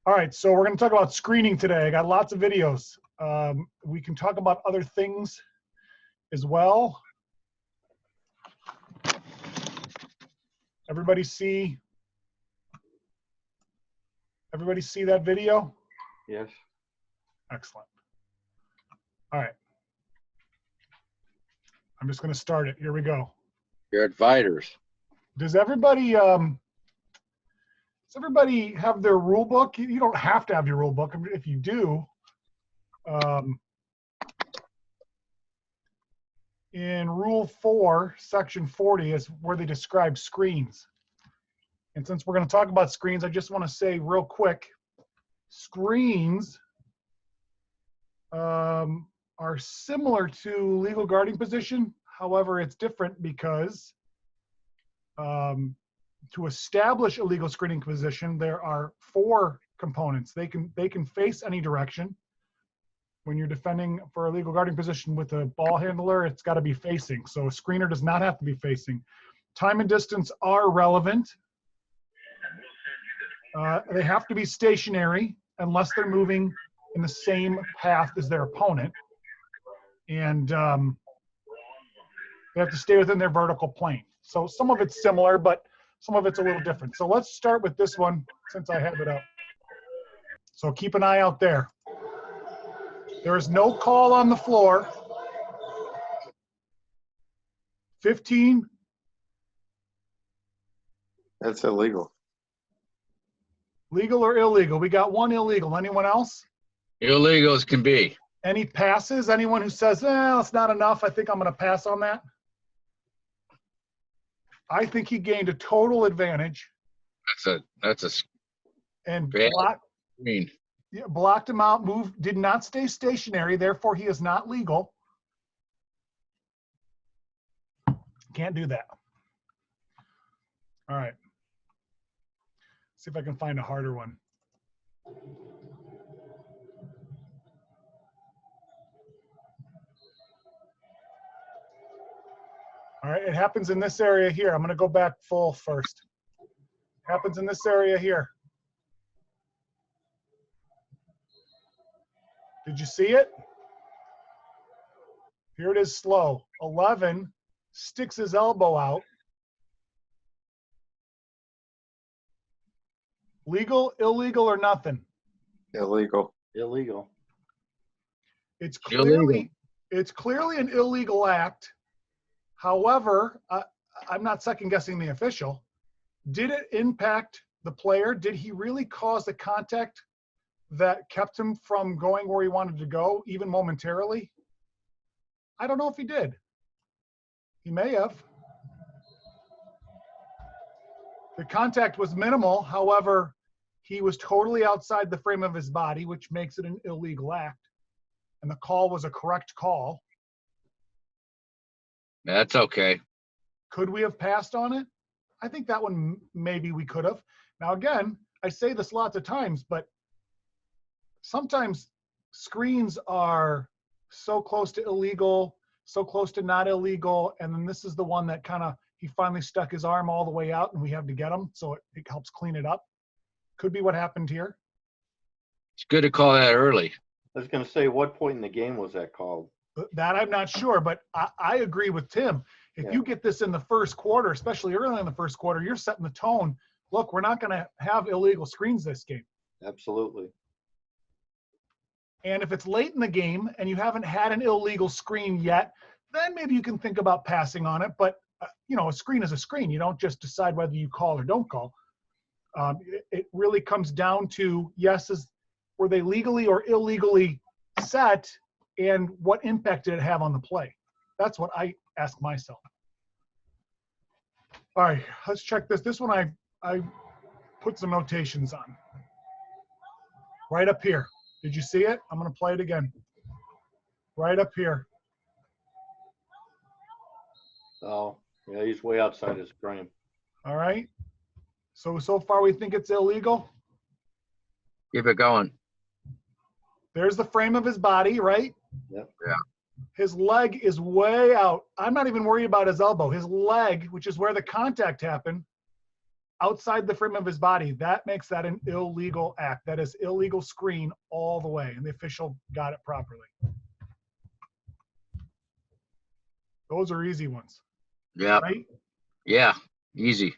All right, so we're going to talk about screening today. I got lots of videos. We can talk about other things as well. Everybody see that video? Yes. Excellent. All right. I'm just going to start it. Here we go. You're advisors. Does everybody have their rule book? You don't have to have your rule book. If you do, in Rule 4, Section 40 is where they describe screens. And since we're going to talk about screens, I just want to say real quick, screens are similar to legal guarding position. However, it's different because to establish a legal screening position, there are 4 components. They can face any direction. When you're defending for a legal guarding position with a ball handler, it's got to be facing. So a screener does not have to be facing. Time and distance are relevant. They have to be stationary unless they're moving in the same path as their opponent. And they have to stay within their vertical plane. So some of it's similar, but some of it's a little different. So let's start with this one since I have it up. So keep an eye out there. There is no call on the floor. 15. That's illegal. Legal or illegal? We got one illegal. Anyone else? Illegal as can be. Any passes? Anyone who says, it's not enough, I think I'm going to pass on that? I think he gained a total advantage. That's a And bad screen. blocked him out, did not stay stationary, therefore he is not legal. Can't do that. All right. See if I can find a harder one. All right, it happens in this area here. I'm going to go back full first. Happens in this area here. Did you see it? Here it is slow. 11 sticks his elbow out. Legal, illegal, or nothing? Illegal. Illegal. It's clearly Illegal. It's clearly an illegal act. However, I'm not second guessing the official. Did it impact the player? Did he really cause the contact that kept him from going where he wanted to go, even momentarily? I don't know if he did. He may have. The contact was minimal. However, he was totally outside the frame of his body, which makes it an illegal act. And the call was a correct call. That's okay. Could we have passed on it? I think that one maybe we could have. Now, again, I say this lots of times, but sometimes screens are so close to illegal, so close to not illegal, and then this is the one that kind of, he finally stuck his arm all the way out and we have to get him, so it helps clean it up. Could be what happened here. It's good to call that early. I was going to say, what point in the game was that called? That I'm not sure, but I agree with Tim. If you get this in the first quarter, especially early in the first quarter, you're setting the tone. Look, we're not going to have illegal screens this game. Absolutely. And if it's late in the game and you haven't had an illegal screen yet, then maybe you can think about passing on it. But, a screen is a screen. You don't just decide whether you call or don't call. It really comes down to, were they legally or illegally set, and what impact did it have on the play? That's what I ask myself. All right, let's check this. This one I put some notations on. Right up here. Did you see it? I'm going to play it again. Right up here. Oh, yeah, he's way outside his frame. All right. So far we think it's illegal. Keep it going. There's the frame of his body, right? Yep. Yeah. His leg is way out. I'm not even worried about his elbow. His leg, which is where the contact happened, outside the frame of his body, that makes that an illegal act. That is illegal screen all the way, and the official got it properly. Those are easy ones, Yeah. right? Yeah. Easy.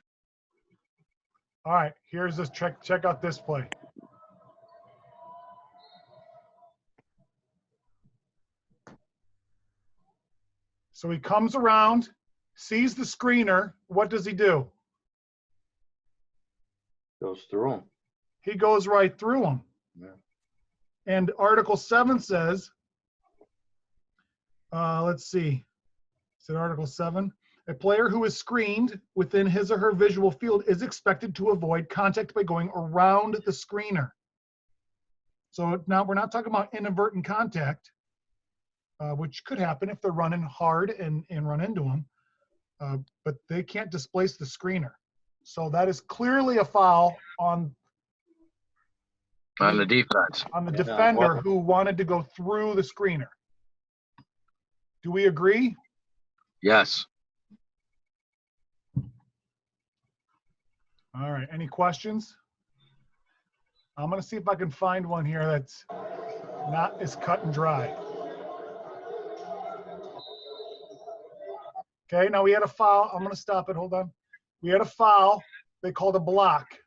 All right, here's this, check out this play. So he comes around, sees the screener. What does he do? Goes through him. He goes right through him. Yeah. And Article 7 says, let's see, is it Article 7? A player who is screened within his or her visual field is expected to avoid contact by going around the screener. So now we're not talking about inadvertent contact, which could happen if they're running hard and run into them, but they can't displace the screener. So that is clearly a foul on On the defense. the Yeah, defender well- who wanted to go through the screener. Do we agree? Yes. All right, any questions? I'm gonna see if I can find one here that's not as cut and dry. Okay, now we had a foul. I'm gonna stop it, hold on. We had a foul, they called a block.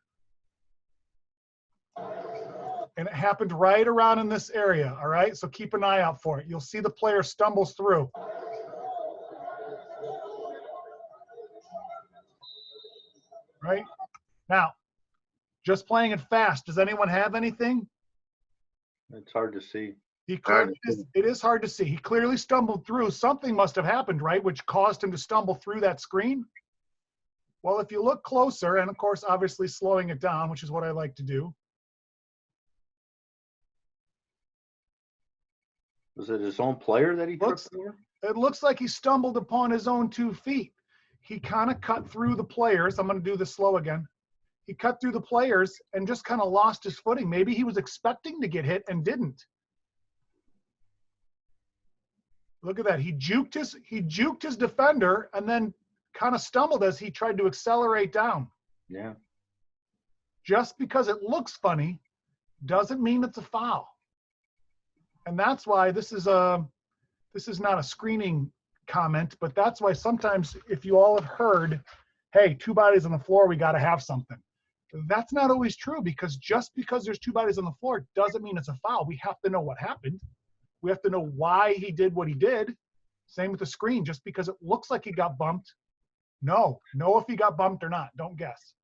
And it happened right around in this area, all right? So keep an eye out for it. You'll see the player stumbles through. Right? Now, just playing it fast, does anyone have anything? It's hard to see. He clearly it is hard to see. He clearly stumbled through. Something must have happened, right, which caused him to stumble through that screen. Well, if you look closer, and of course, obviously slowing it down, which is what I like to do. Was it his own player that he Looks- tripped over? It looks like he stumbled upon his own 2 feet. He kind of cut through the players. I'm going to do this slow again. He cut through the players and just kind of lost his footing. Maybe he was expecting to get hit and didn't. Look at that. He juked his defender and then kind of stumbled as he tried to accelerate down. Yeah. Just because it looks funny doesn't mean it's a foul. And that's why this is not a screening comment, but that's why sometimes if you all have heard, hey, 2 bodies on the floor, we got to have something. That's not always true, because just because there's 2 bodies on the floor doesn't mean it's a foul. We have to know what happened. We have to know why he did what he did. Same with the screen. Just because it looks like he got bumped, know if he got bumped or not. Don't guess.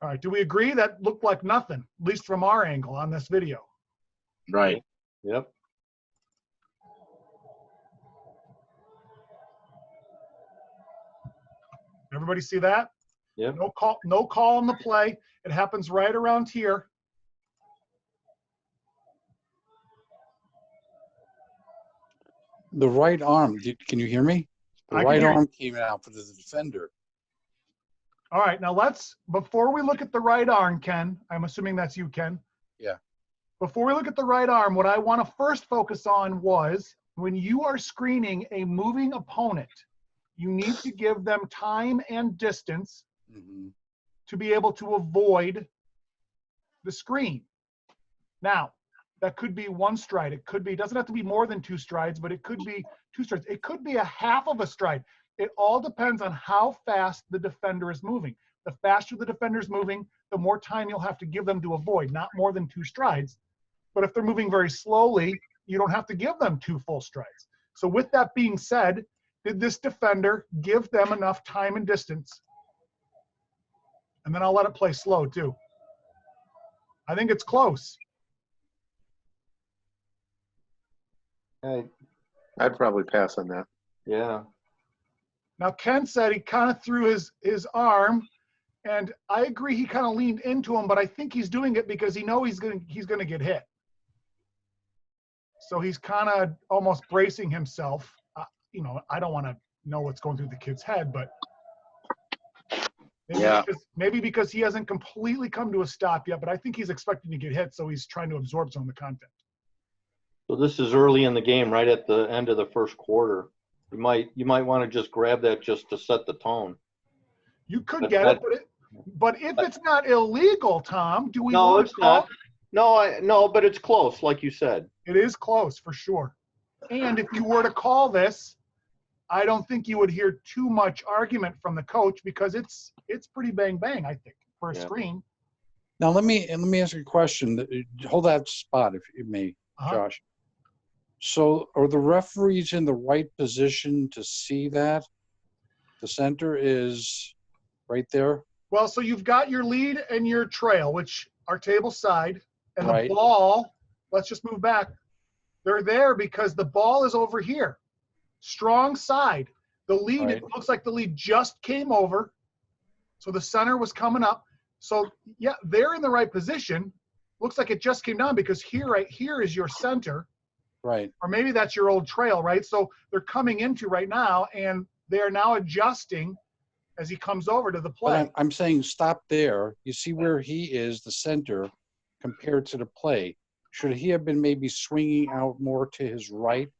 All right, do we agree that looked like nothing, at least from our angle on this video? Right. Yep. Everybody see that? Yep. No call on the play. It happens right around here. The right arm, can you hear me? The I can right hear you. arm came out for the defender. All right, now before we look at the right arm, Ken, I'm assuming that's you, Ken. Yeah. Before we look at the right arm, what I want to first focus on was when you are screening a moving opponent, you need to give them time and distance Mhm. to be able to avoid the screen. Now, that could be 1 stride. It doesn't have to be more than 2 strides, but it could be 2 strides. It could be a half of a stride. It all depends on how fast the defender is moving. The faster the defender is moving, the more time you'll have to give them to avoid, not more than 2 strides. But if they're moving very slowly, you don't have to give them 2 full strides. So with that being said, did this defender give them enough time and distance? And then I'll let it play slow too. I think it's close. Hey, I'd probably pass on that. yeah. Now, Ken said he kind of threw his arm, and I agree he kind of leaned into him, but I think he's doing it because he knows he's gonna get hit. So he's kind of almost bracing himself. I don't want to know what's going through the kid's head, but maybe because he hasn't completely come to a stop yet, but I think he's expecting to get hit, so he's trying to absorb some of the content. So this is early in the game, right at the end of the first quarter. You might want to just grab that just to set the tone. You could But get that- it, but if it's not illegal, Tom, do we No, want it's to call? not. No, but it's close, like you said. It is close for sure. And if you were to call this, I don't think you would hear too much argument from the coach because it's pretty bang bang, I think, for a Yeah. screen. Now, let me ask you a question. Hold that spot if you may, Uh-huh. Josh. So are the referees in the right position to see that? The center is right there? Well, so you've got your lead and your trail, which are table side, and Right. the ball, let's just move back. They're there because the ball is over here. Strong side. The lead, Right. it looks like the lead just came over. So the center was coming up. So yeah, they're in the right position. Looks like it just came down because here, right here is your center, Right. or maybe that's your old trail, right? So they're coming into right now and they are now adjusting as he comes over to the But play. I'm saying stop there. You see where he is, the center, compared to the play. Should he have been maybe swinging out more to his right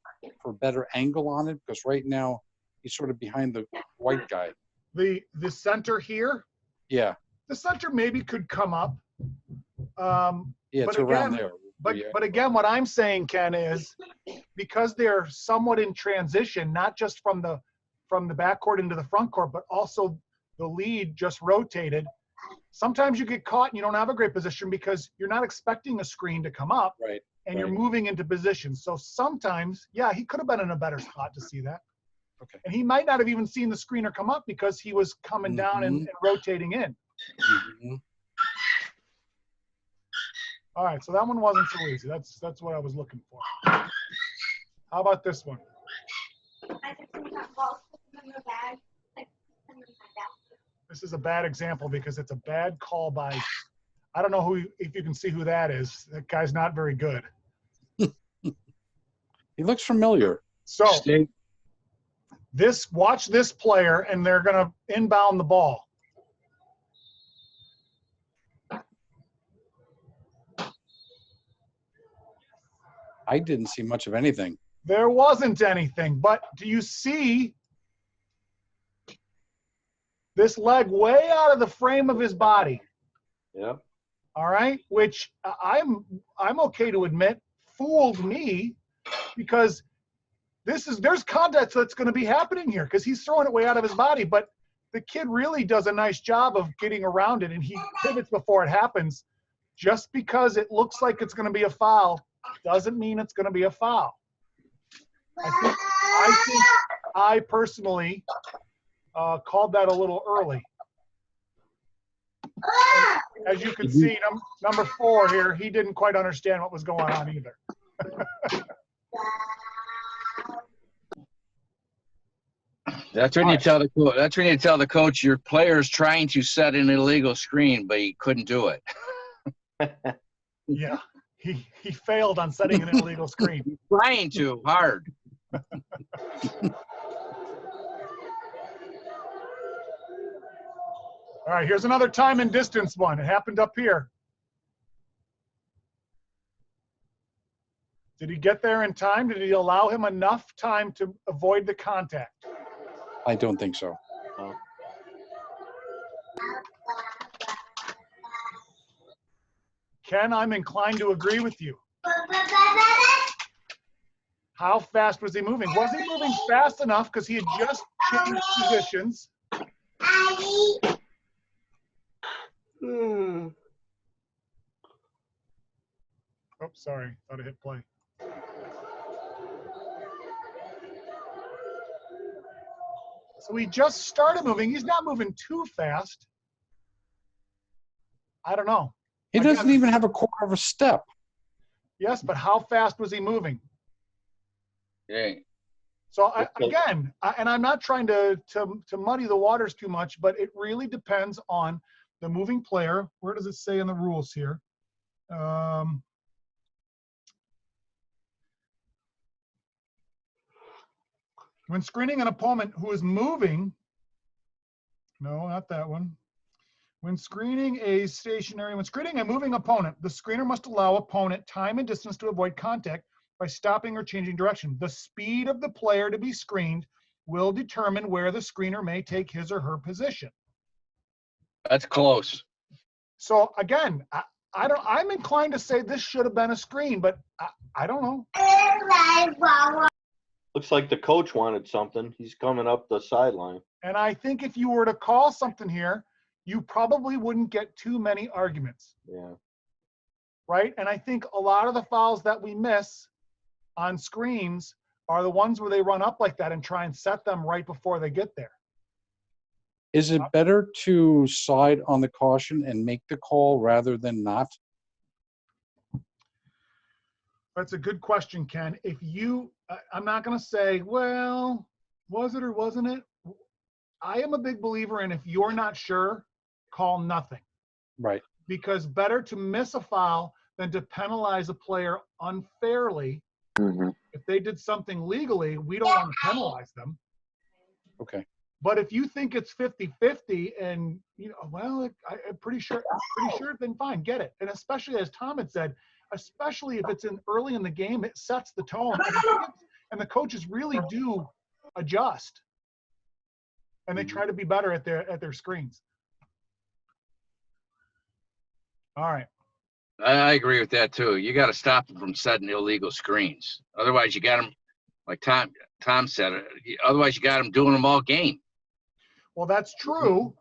for a better angle on it? Because right now he's sort of behind the white guy. The center here, Yeah. the center maybe could come up. Yeah, it's But around again- there. But Yeah. but again, what I'm saying, Ken, is because they're somewhat in transition, not just from the backcourt into the front court, but also the lead just rotated. Sometimes you get caught and you don't have a great position because you're not expecting a screen to come up Right. and you're right. moving into position. So sometimes, yeah, he could have been in a better spot to see that. Okay. And he might not have even seen the screener come up because he was coming down and rotating in. Mhm. All right, so that one wasn't so easy. That's what I was looking for. How about this one? This is a bad example because it's a bad call by, I don't know if you can see who that is. That guy's not very good. He looks familiar. So Stay, watch this player and they're going to inbound the ball. I didn't see much of anything. There wasn't anything, but do you see this leg way out of the frame of his body? Yeah. All right, which I'm okay to admit fooled me because there's contact that's going to be happening here because he's throwing it way out of his body, but the kid really does a nice job of getting around it and he pivots before it happens. Just because it looks like it's going to be a foul doesn't mean it's going to be a foul. I think I personally called that a little early. As you can see, number 4 here, he didn't quite understand what was going on either. that's when you tell the coach. That's when you tell the coach your player's trying to set an illegal screen, but he couldn't do it. Yeah, he failed on setting an illegal screen. Trying to hard. All right, here's another time and distance one. It happened up here. Did he get there in time? Did he allow him enough time to avoid the contact? I don't think so. Ken, I'm inclined to agree with you. How fast was he moving? Was he moving fast enough because he had just changed positions? Oh, sorry. Thought I hit play. So he just started moving. He's not moving too fast. I don't know. He Again- doesn't even have a quarter of a step. Yes, but how fast was he moving? Yeah. So again, and I'm not trying to muddy the waters too much, but it really depends on the moving player. Where does it say in the rules here? When screening an opponent who is moving, no, not that one. When screening a moving opponent, the screener must allow opponent time and distance to avoid contact by stopping or changing direction. The speed of the player to be screened will determine where the screener may take his or her position. That's close. So again, I'm inclined to say this should have been a screen, but I don't know. Looks like the coach wanted something. He's coming up the sideline. And I think if you were to call something here, you probably wouldn't get too many arguments, Yeah. right? And I think a lot of the fouls that we miss on screens are the ones where they run up like that and try and set them right before they get there. Is it better to side on the caution and make the call rather than not? That's a good question, Ken. If you, I'm not going to say, well, was it or wasn't it? I am a big believer in if you're not sure, call nothing. Right. Because better to miss a foul than to penalize a player unfairly. Mhm. If they did something legally, we don't want to penalize them. Okay. But if you think it's 50-50 and, you know, well, I'm pretty sure, then fine, get it. And especially as Tom had said, especially if it's in early in the game, it sets the tone. And the coaches really do adjust. And they try to be better at their screens. All right. I agree with that too. You got to stop them from setting illegal screens. Otherwise, you got them, like Tom said. Otherwise, you got them doing them all game. Well, that's true.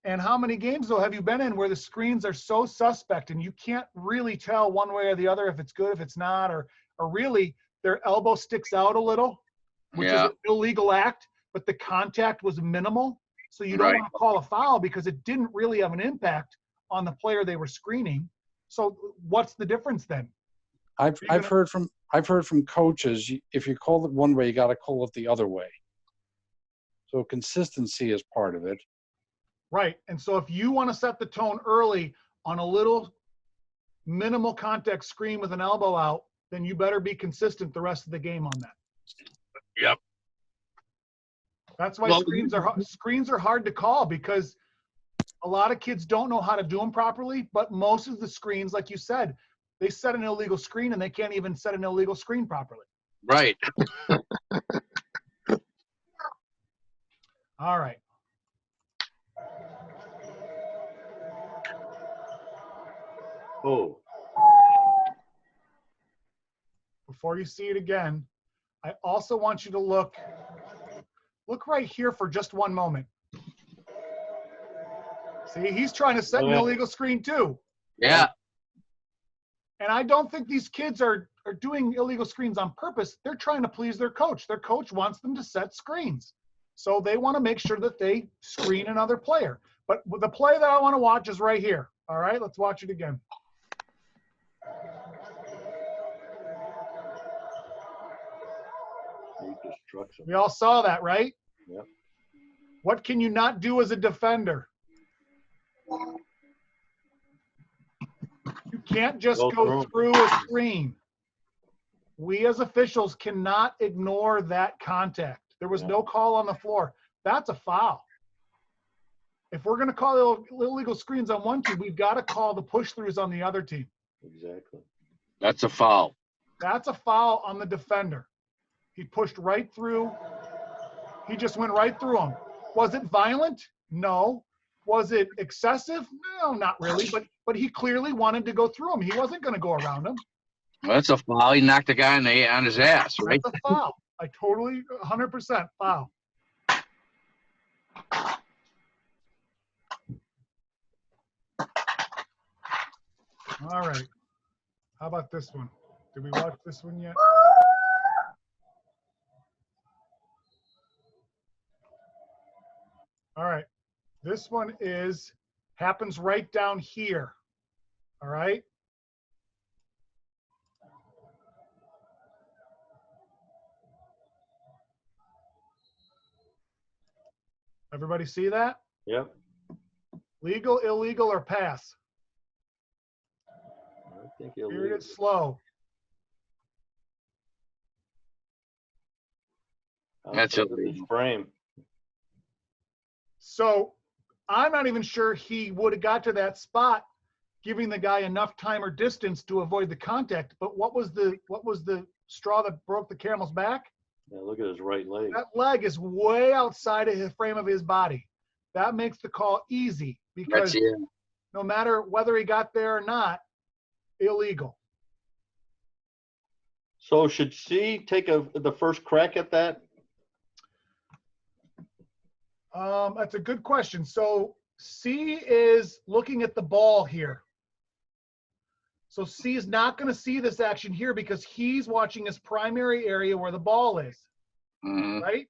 And how many games, though, have you been in where the screens are so suspect and you can't really tell one way or the other if it's good, if it's not, or really their elbow sticks out a little, which is an illegal act, but the contact was minimal. So you don't want to call a foul because it didn't really have an impact on the player they were screening. So what's the difference then? I've heard from coaches, if you call it one way, you got to call it the other way. So consistency is part of it. Right. And so if you want to set the tone early on a little minimal contact screen with an elbow out, then you better be consistent the rest of the game on that. Yep. That's why screens are hard to call, because a lot of kids don't know how to do them properly, but most of the screens, like you said, they set an illegal screen and they can't even set an illegal screen properly. Right. All right. Oh, Before you see it again, I also want you to look right here for just one moment. See, he's trying to set an illegal screen too. Yeah. And I don't think these kids are doing illegal screens on purpose. They're trying to please their coach. Their coach wants them to set screens. So they want to make sure that they screen another player. But the play that I want to watch is right here. All right, let's watch it again. We all saw that, right? Yep. What can you not do as a defender? You can't just go through a screen. We as officials cannot ignore that contact. There was no call on the floor. That's a foul. If we're going to call illegal screens on one team, we've got to call the push-throughs on the other team. Exactly. That's a foul. That's a foul on the defender. He pushed right through. He just went right through him. Was it violent? No. Was it excessive? No, not really. But he clearly wanted to go through him. He wasn't going to go around him. Well, that's a foul. He knocked the guy on his ass, right? That's a foul. I totally 100% foul. All right. How about this one? Did we watch this one yet? All right. This one happens right down here. All right. Everybody see that? Yep. Legal, illegal, or pass? I think Period, slow. That's illegal. Frame. So I'm not even sure he would have got to that spot, giving the guy enough time or distance to avoid the contact. But what was the straw that broke the camel's back? Yeah, look at his right leg. That leg is way outside of the frame of his body. that makes the call easy because That's it. no matter whether he got there or not, illegal. So should C take the first crack at that? That's a good question. So C is looking at the ball here. So C is not going to see this action here because he's watching his primary area where the ball is, Mhm. right?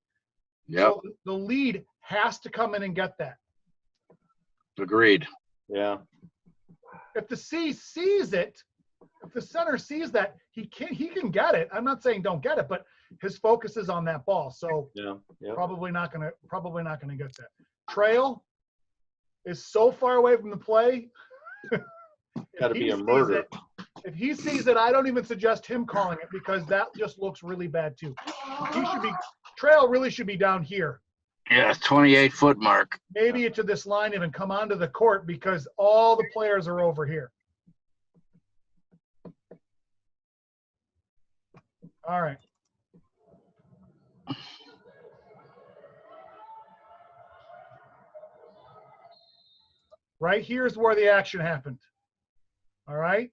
Yep, So the lead has to come in and get that. agreed. Yeah. If the C sees it, if the center sees that, he can get it. I'm not saying don't get it, but his focus is on that ball. So Yeah. Yeah. probably not gonna get that. Trail is so far away from the play. Got to be he a sees murder. it- If he sees it, I don't even suggest him calling it because that just looks really bad too. Trail really should be down here. Yeah, 28-foot mark. Maybe to this line even come onto the court because all the players are over here. All right. Right here is where the action happened. All right.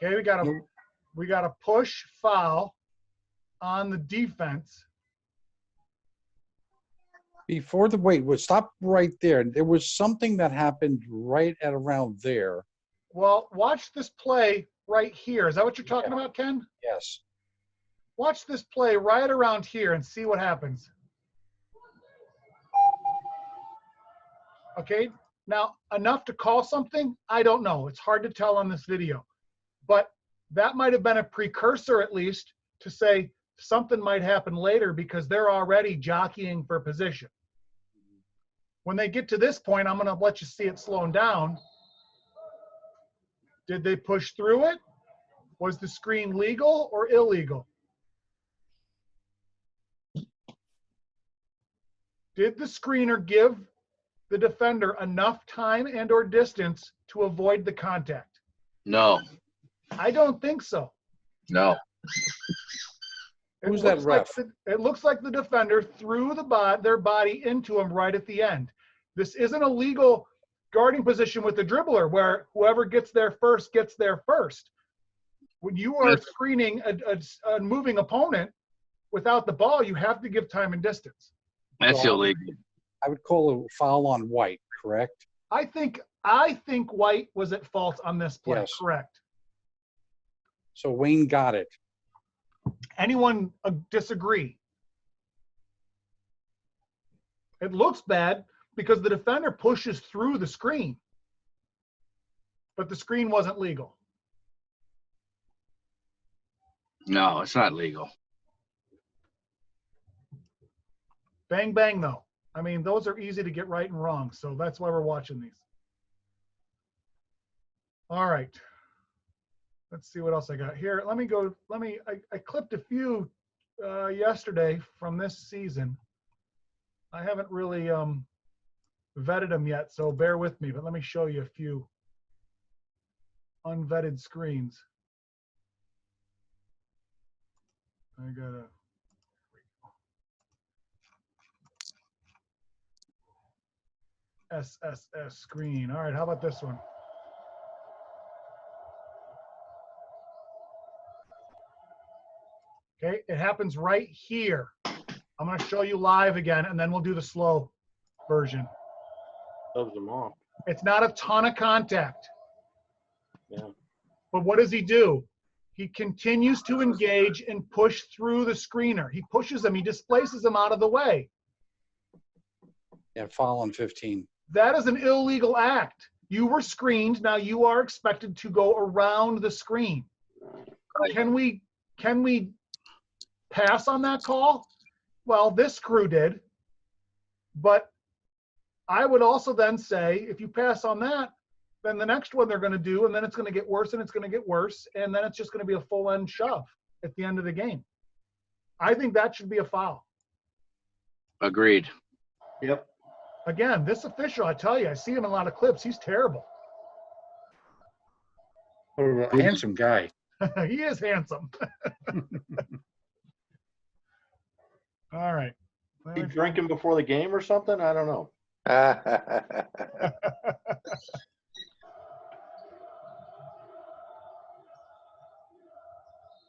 Okay, we got a push foul on the defense. Before the wait, stop right there. There was something that happened right at around there. Well, watch this play right here. Is that what you're talking about, Ken? Yes. Watch this play right around here and see what happens. Okay, now enough to call something? I don't know. It's hard to tell on this video. But that might have been a precursor at least to say something might happen later because they're already jockeying for position. When they get to this point, I'm going to let you see it slowing down. Did they push through it? Was the screen legal or illegal? Did the screener give the defender enough time and or distance to avoid the contact? No, I don't think so. no. Who's that ref? It looks like the defender threw their body into him right at the end. This isn't a legal guarding position with the dribbler where whoever gets there first gets there first. When you are screening a moving opponent without the ball, you have to give time and distance. That's Well, illegal. I would call a foul on White, correct? I think White was at fault on this play. Yes. Correct. So Wayne got it. Anyone disagree? It looks bad because the defender pushes through the screen, but the screen wasn't legal. No, it's not legal. Bang, bang, though. I mean, those are easy to get right and wrong, so that's why we're watching these. All right. Let's see what else I got here. I clipped a few yesterday from this season. I haven't really vetted them yet, so bear with me, but let me show you a few unvetted screens. I got a SSS screen. All right, how about this one? Okay, it happens right here. I'm going to show you live again, and then we'll do the slow version. Shoves them off. It's not a ton of contact. Yeah. But what does he do? He continues to engage and push through the screener. He pushes him. He displaces him out of the way. Yeah, foul on 15. That is an illegal act. You were screened. Now you are expected to go around the screen. Can we pass on that call? Well, this crew did. But I would also then say, if you pass on that, then the next one they're going to do, and then it's going to get worse and it's going to get worse, and then it's just going to be a full end shove at the end of the game. I think that should be a foul. Agreed. Yep. Again, this official, I tell you, I see him in a lot of clips. He's terrible. What a handsome guy. He is handsome. All right. He drinking before the game or something? I don't know.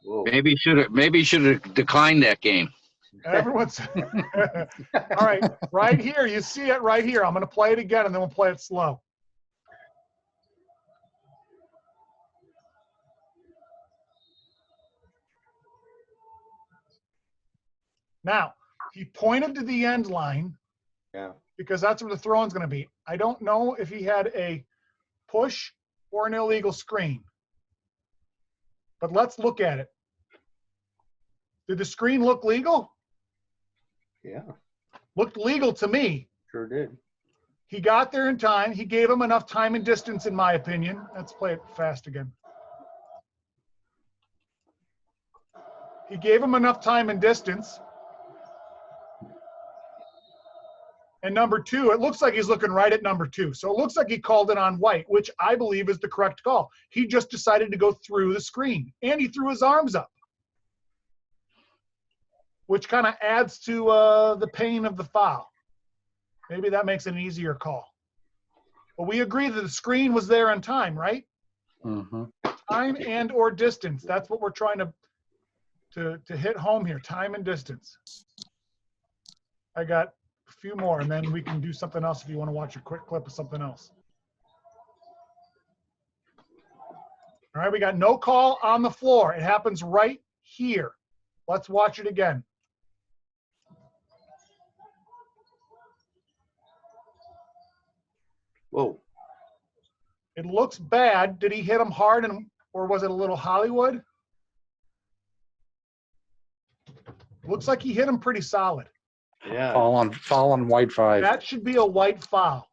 Whoa. Maybe he should have declined that game. Everyone's all right. Right here, you see it right here. I'm going to play it again, and then we'll play it slow. Now, he pointed to the end line. Yeah. Because that's where the throw-in's going to be. I don't know if he had a push or an illegal screen. But let's look at it. Did the screen look legal? Yeah, Looked legal to me. sure did. He got there in time. He gave him enough time and distance, in my opinion. Let's play it fast again. He gave him enough time and distance. And number two, it looks like he's looking right at number two. So it looks like he called it on white, which I believe is the correct call. He just decided to go through the screen, and he threw his arms up, which kind of adds to the pain of the foul. Maybe that makes it an easier call. But we agree that the screen was there in time, right? Mm-hmm. Time and or distance. That's what we're trying to hit home here, time and distance. I got a few more, and then we can do something else if you want to watch a quick clip of something else. All right, we got no call on the floor. It happens right here. Let's watch it again. Whoa. It looks bad. Did he hit him hard, or was it a little Hollywood? Looks like he hit him pretty solid. Yeah. Fall on white 5. That should be a white foul.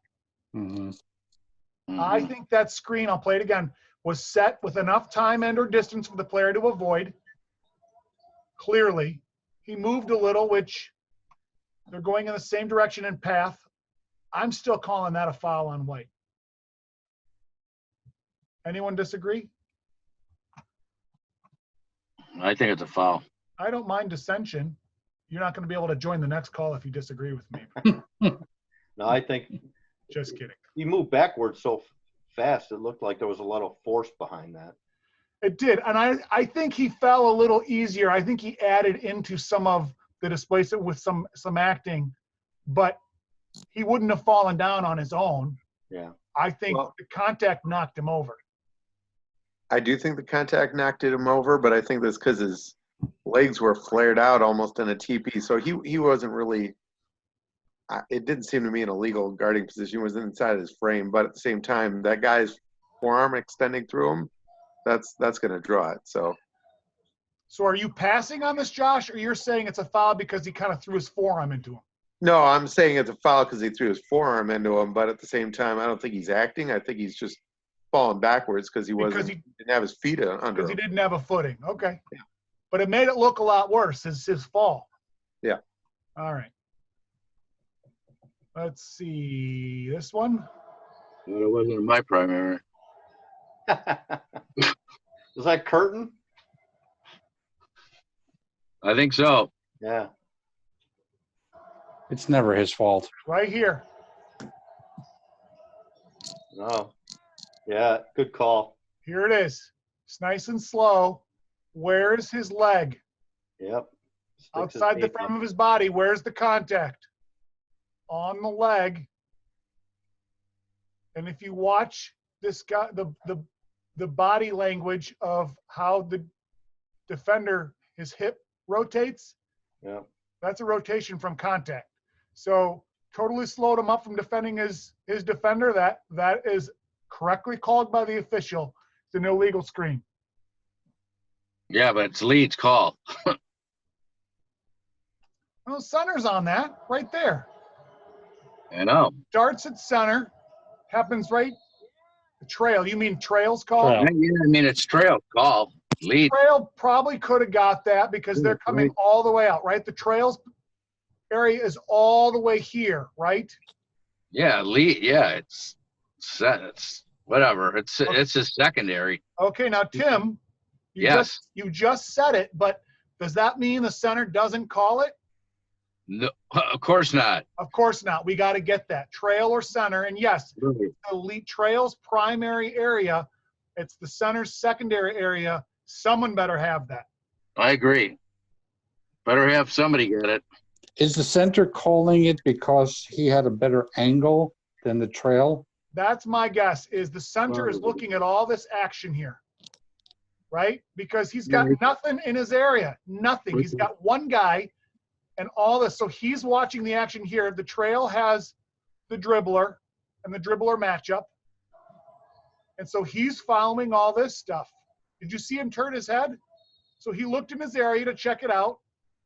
Mm-hmm. I think that screen, I'll play it again, was set with enough time and or distance for the player to avoid. Clearly. He moved a little, which they're going in the same direction and path. I'm still calling that a foul on white. Anyone disagree? I think it's a foul. I don't mind dissension. You're not going to be able to join the next call if you disagree with me. No, I think Just kidding. he moved backwards so fast. It looked like there was a lot of force behind that. It did. And I think he fell a little easier. I think he added into some of the displacement with some acting, but he wouldn't have fallen down on his own. Yeah. I think the contact knocked him over. I do think the contact knocked him over, but I think that's because his legs were flared out almost in a TP. So he wasn't really, it didn't seem to me an illegal guarding position. He was inside his frame, but at the same time, that guy's forearm extending through him, that's going to draw it. So are you passing on this, Josh, or you're saying it's a foul because he kind of threw his forearm into him? no, I'm saying it's a foul because he threw his forearm into him, but at the same time, I don't think he's acting. I think he's just falling backwards because he didn't have his feet under Because he him. didn't have a footing. Okay. Yeah. But it made it look a lot worse, his fall. Yeah. All right. Let's see. This one. Well, it wasn't in my primary. Was that Curtin? I think so. Yeah. It's never his fault. Right here. No. Yeah, good call. Here it is. It's nice and slow. Where's his leg? Yep. Sticks his Outside the feet frame up. of his body. Where's the contact? On the leg. And if you watch this guy, the body language of how the defender, his hip rotates, Yep. that's a rotation from contact. So totally slowed him up from defending his defender. That is correctly called by the official. It's an illegal screen. Yeah, but it's Leeds' call. Well, center's on that right there. I know. Darts at center. Happens right. The trail. You mean Trail's call? Trail. Yeah, I mean, it's Trail's call. Leeds. Trail probably could have got that because they're coming all the way out, right? The Trail's area is all the way here, right? Yeah, it's set. It's whatever. It's his secondary. Okay, now Tim, You just said it, but does that mean the center doesn't call it? No, of course not. Of course not. We got to get that trail or center. And yes, Really. elite trail's primary area. It's the center's secondary area. Someone better have that. I agree. Better have somebody get it. Is the center calling it because he had a better angle than the trail? That's my guess, is the center is looking at all this action here, right? Because he's got nothing in his area, nothing. He's got one guy and all this. So he's watching the action here. The trail has the dribbler and the dribbler matchup. And so he's following all this stuff. Did you see him turn his head? So he looked in his area to check it out.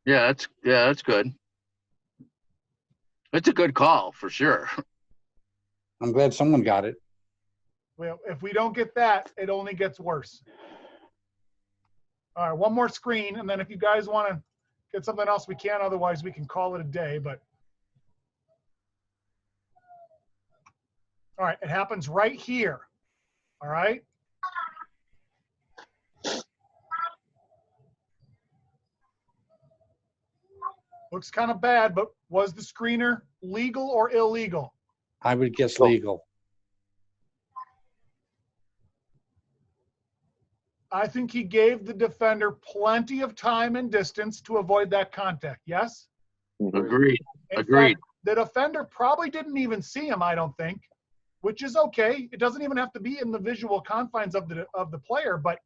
Yeah, that's good. It's a good call for sure. I'm glad someone got it. Well, if we don't get that, it only gets worse. All right, one more screen, and then if you guys want to get something else, we can. Otherwise, we can call it a day. But all right, it happens right here. All right. Looks kind of bad, but was the screener legal or illegal? I would guess legal. I think he gave the defender plenty of time and distance to avoid that contact. Yes? Agreed. In Agreed. fact, the defender probably didn't even see him, I don't think, which is okay. It doesn't even have to be in the visual confines of the player, but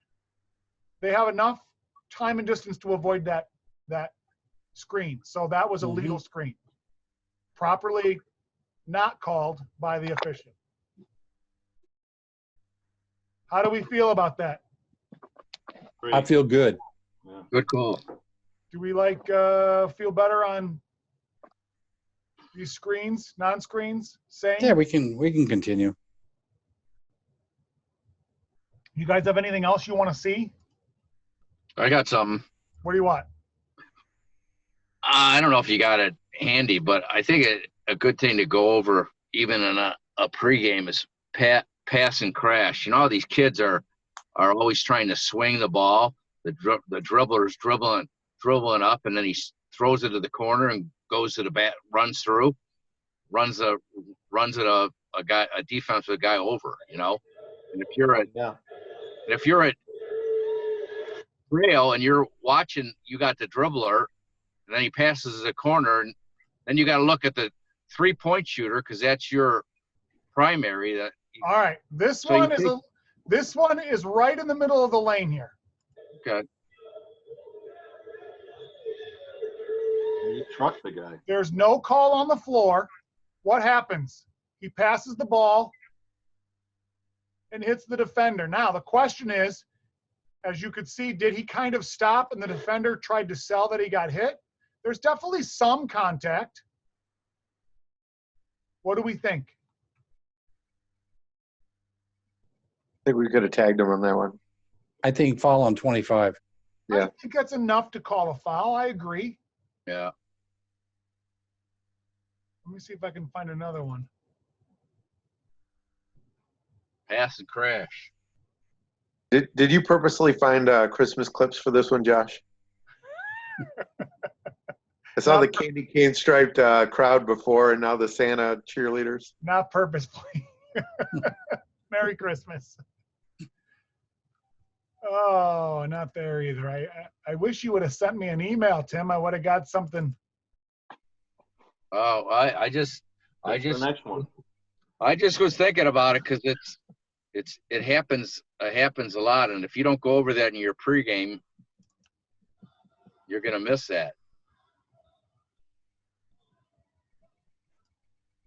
they have enough time and distance to avoid that screen. So that was a legal screen. Properly not called by the official. How do we feel about that? I feel good. Yeah. Good call. Do we feel better on these screens, non-screens? Same? Yeah, we can continue. You guys have anything else you want to see? I got something. What do you want? I don't know if you got it handy, but I think a good thing to go over even in a pregame is pass and crash. You know how these kids are always trying to swing the ball. The dribbler's dribbling up, and then he throws it to the corner and goes to the bat, runs at a defensive guy over. You know, and if you're at trail and you're watching, you got the dribbler, and then he passes the corner, and then you got to look at the 3-point shooter because that's your primary. All right, this one is right in the middle of the lane here. Okay. You truck the guy. There's no call on the floor. What happens? He passes the ball and hits the defender. Now, the question is, as you could see, did he kind of stop and the defender tried to sell that he got hit? There's definitely some contact. What do we think? I think we could have tagged him on that one. I think foul on 25. Yeah. I think that's enough to call a foul. I agree. Yeah. Let me see if I can find another one. Pass and crash. Did you purposely find Christmas clips for this one, Josh? I saw the candy cane striped crowd before, and now the Santa cheerleaders. Not purposefully. Merry Christmas. Oh, not there either. I wish you would have sent me an email, Tim. I would have got something. Oh, I just The next one. I just was thinking about it because it happens a lot, and if you don't go over that in your pregame, you're gonna miss that.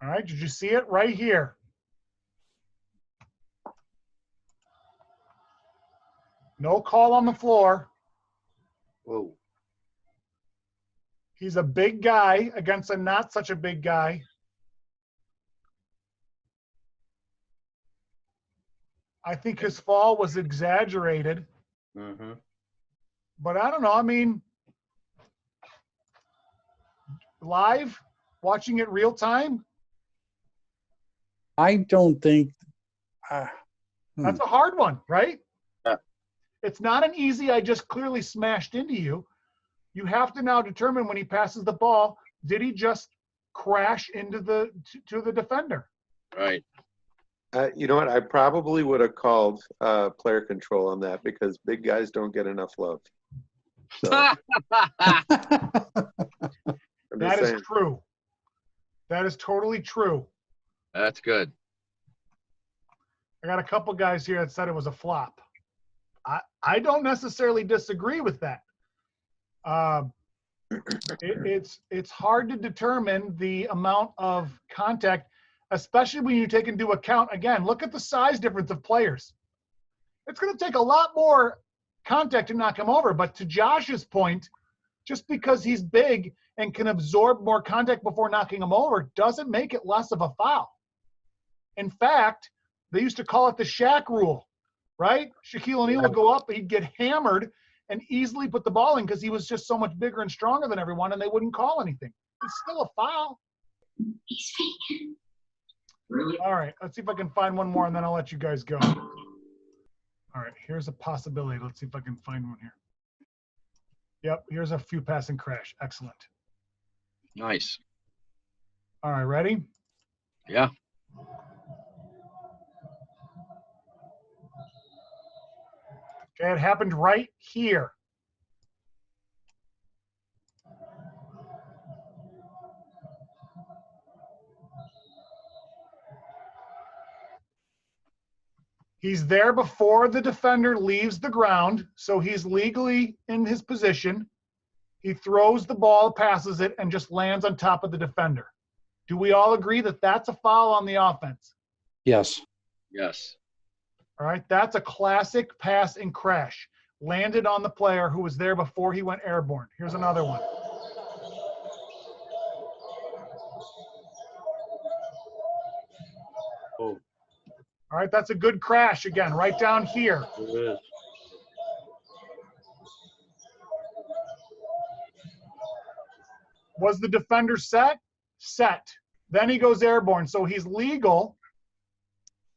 All right, did you see it right here? No call on the floor. Whoa. He's a big guy against a not such a big guy. I think his fall was exaggerated, Mm-hmm. but I don't know. I mean, live, watching it real time, I don't think. that's a hard one, right? It's not an easy, I just clearly smashed into you. You have to now determine when he passes the ball, did he just crash into to the defender? Right. You know what? I probably would have called player control on that because big guys don't get enough love. So I'm just That is saying. true. That is totally true. That's good. I got a couple guys here that said it was a flop. I don't necessarily disagree with that. It's hard to determine the amount of contact, especially when you take into account, again, look at the size difference of players. It's going to take a lot more contact to knock him over. But to Josh's point, just because he's big and can absorb more contact before knocking him over doesn't make it less of a foul. In fact, they used to call it the Shaq rule, right? Shaquille O'Neal would go up, he'd get hammered and easily put the ball in because he was just so much bigger and stronger than everyone, and they wouldn't call anything. It's still a foul. He's faking. Really? All right, let's see if I can find one more, and then I'll let you guys go. All right, here's a possibility. Let's see if I can find one here. Yep, here's a few passing crash. Excellent. Nice. All right, ready? Yeah. Okay, it happened right here. He's there before the defender leaves the ground, so he's legally in his position. He throws the ball, passes it, and just lands on top of the defender. Do we all agree that that's a foul on the offense? Yes. Yes. All right, that's a classic pass and crash. Landed on the player who was there before he went airborne. Here's another one. Oh, All right, that's a good crash again, right down here. it is. Was the defender set? Set. Then he goes airborne, so he's legal.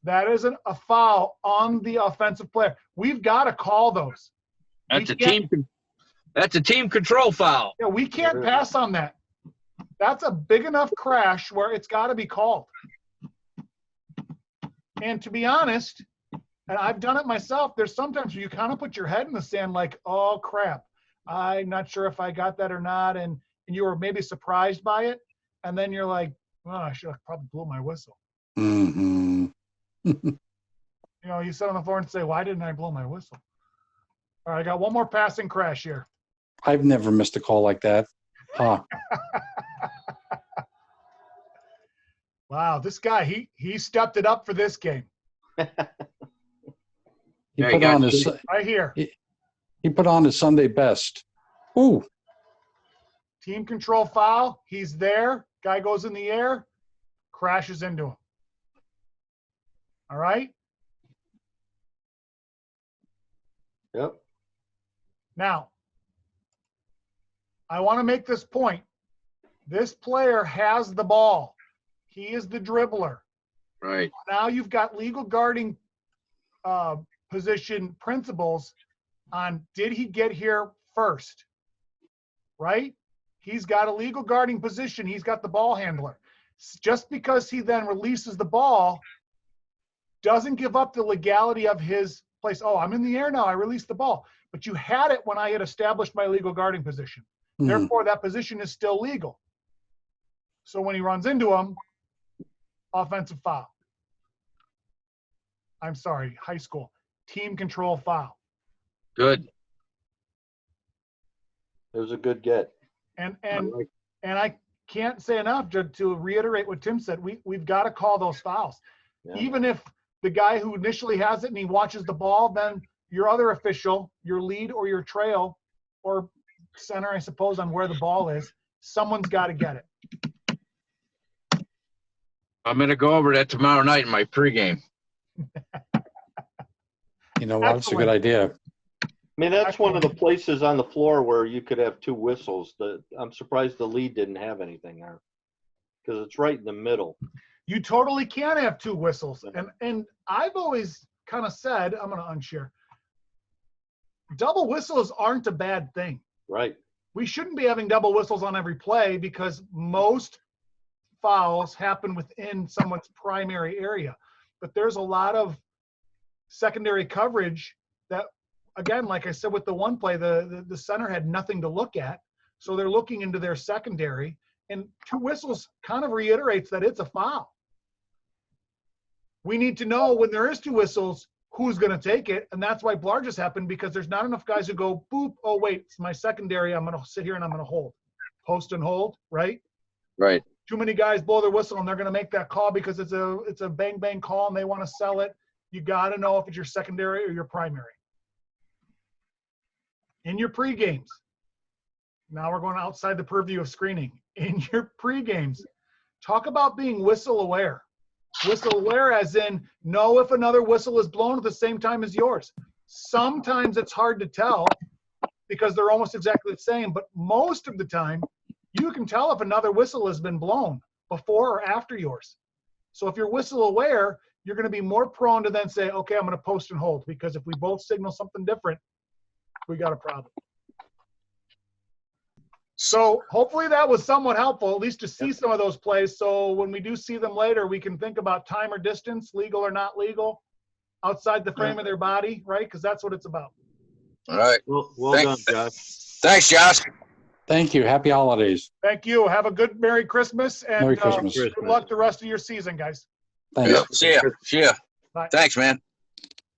That isn't a foul on the offensive player. We've got to call those. That's a team. That's a team control foul. Yeah, we can't pass on that. That's a big enough crash where it's got to be called. And to be honest, and I've done it myself, there's sometimes where you kind of put your head in the sand like, oh, crap, I'm not sure if I got that or not. And you were maybe surprised by it. And then you're like, oh, I should have probably blew my whistle. Mm-hmm. You know, you sit on the floor and say, why didn't I blow my whistle? All right, I got one more passing crash here. I've never missed a call like that. Huh. Wow, this guy, he stepped it up for this game. He Yeah, put on his Right here. he put on his Sunday best. Ooh. Team control foul. He's there. Guy goes in the air, crashes into him. All right? Yep. Now, I want to make this point. This player has the ball. He is the dribbler. Right. Now you've got legal guarding position principles on did he get here first, right? He's got a legal guarding position. He's got the ball handler. Just because he then releases the ball doesn't give up the legality of his place. Oh, I'm in the air now. I released the ball. But you had it when I had established my legal guarding position. Hmm. Therefore, that position is still legal. So when he runs into him, offensive foul. I'm sorry, high school. Team control foul. Good. It was a good get. And I can't say enough to reiterate what Tim said. We've got to call those fouls. Yeah. Even if the guy who initially has it and he watches the ball, then your other official, your lead or your trail or center, I suppose, on where the ball is, someone's got to get it. I'm going to go over that tomorrow night in my pregame. You know what? It's a good Excellent. idea. I mean, that's one of the places on the floor where you could have two whistles. I'm surprised the lead didn't have anything there because it's right in the middle. You totally can have two whistles. And I've always kind of said, I'm going to unshare. double whistles aren't a bad thing. Right. We shouldn't be having double whistles on every play because most fouls happen within someone's primary area. But there's a lot of secondary coverage that, again, like I said with the one play, the center had nothing to look at. So they're looking into their secondary, and 2 whistles kind of reiterates that it's a foul. We need to know when there is 2 whistles, who's going to take it. And that's why Blarges happened, because there's not enough guys who go, boop, oh, wait, it's my secondary. I'm going to sit here and I'm going to hold. Post and hold, right? Right. Too many guys blow their whistle and they're going to make that call because it's a bang, bang call and they want to sell it. You got to know if it's your secondary or your primary. In your pre-games, now we're going outside the purview of screening. In your pre-games, talk about being whistle aware. Whistle aware as in know if another whistle is blown at the same time as yours. Sometimes it's hard to tell because they're almost exactly the same, but most of the time you can tell if another whistle has been blown before or after yours. So if you're whistle aware, you're going to be more prone to then say, okay, I'm going to post and hold, because if we both signal something different, we got a problem. So hopefully that was somewhat helpful, at least to see some of those plays. So when we do see them later, we can think about time or distance, legal or not legal, outside the frame of their body, right? Because that's what it's about. All right. Well done, Josh. Thanks, Josh. Thank you. Happy holidays. Thank you. Have a good Merry Christmas, and Merry Christmas. good luck the rest of your season, guys. Thanks. See ya. Bye. Thanks, man.